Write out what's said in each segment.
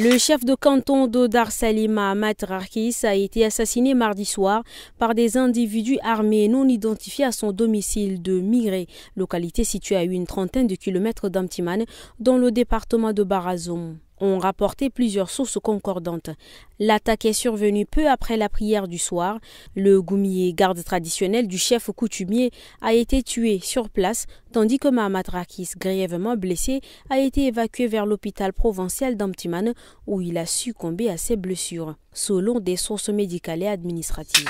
Le chef de canton de Dar Salima, Matraquis, a été assassiné mardi soir par des individus armés non identifiés à son domicile de Migré, localité située à une trentaine de kilomètres d'Amtimane, dans le département de Barazoum. Ont rapporté plusieurs sources concordantes. L'attaque est survenue peu après la prière du soir. Le goumier, garde traditionnel du chef coutumier, a été tué sur place, tandis que Mahamat Rakis, grièvement blessé, a été évacué vers l'hôpital provincial d'Amtimane où il a succombé à ses blessures, selon des sources médicales et administratives.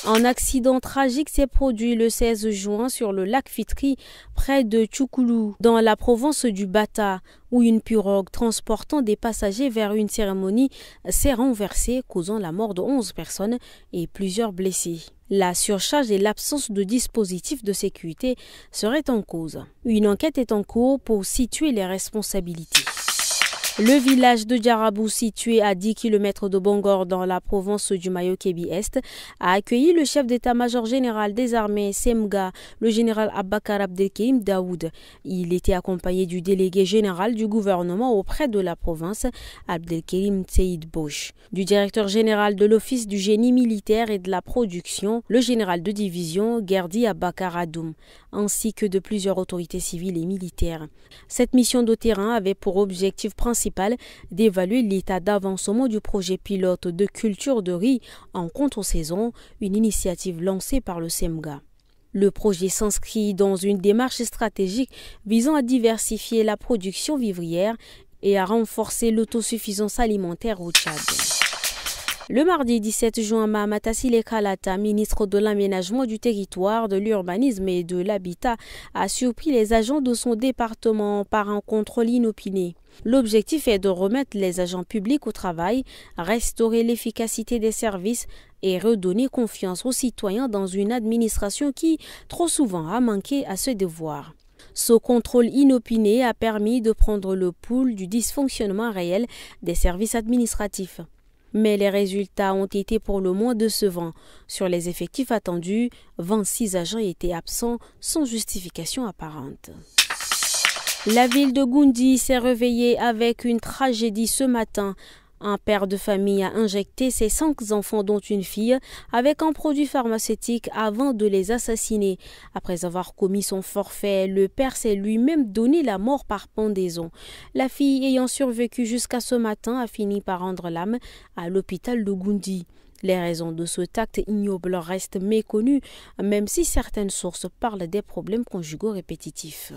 Un accident tragique s'est produit le 16 juin sur le lac Fitri, près de Tchoukoulou, dans la province du Bata, où une pirogue transportant des passagers vers une cérémonie s'est renversée, causant la mort de 11 personnes et plusieurs blessés. La surcharge et l'absence de dispositifs de sécurité seraient en cause. Une enquête est en cours pour situer les responsabilités. Le village de Djarabou, situé à 10 km de Bangor dans la province du Mayo-Kébi-Est, a accueilli le chef d'état-major général des armées Semga, le général Abakar Abdelkerim Daoud. Il était accompagné du délégué général du gouvernement auprès de la province, Abdelkerim Tseid Bosch, du directeur général de l'Office du génie militaire et de la production, le général de division Gerdi Abakar Adoum, ainsi que de plusieurs autorités civiles et militaires. Cette mission de terrain avait pour objectif principal d'évaluer l'état d'avancement du projet pilote de culture de riz en contre-saison, une initiative lancée par le SEMGA. Le projet s'inscrit dans une démarche stratégique visant à diversifier la production vivrière et à renforcer l'autosuffisance alimentaire au Tchad. Le mardi 17 juin, Mahamat Assile Kalata, ministre de l'Aménagement du territoire, de l'urbanisme et de l'habitat, a surpris les agents de son département par un contrôle inopiné. L'objectif est de remettre les agents publics au travail, restaurer l'efficacité des services et redonner confiance aux citoyens dans une administration qui, trop souvent, a manqué à ce devoir. Ce contrôle inopiné a permis de prendre le pouls du dysfonctionnement réel des services administratifs. Mais les résultats ont été pour le moins décevants. Sur les effectifs attendus, 26 agents étaient absents sans justification apparente. La ville de Goundi s'est réveillée avec une tragédie ce matin. Un père de famille a injecté ses 5 enfants, dont une fille, avec un produit pharmaceutique avant de les assassiner. Après avoir commis son forfait, le père s'est lui-même donné la mort par pendaison. La fille, ayant survécu jusqu'à ce matin, a fini par rendre l'âme à l'hôpital de Goundi. Les raisons de ce acte ignoble restent méconnues, même si certaines sources parlent des problèmes conjugaux répétitifs.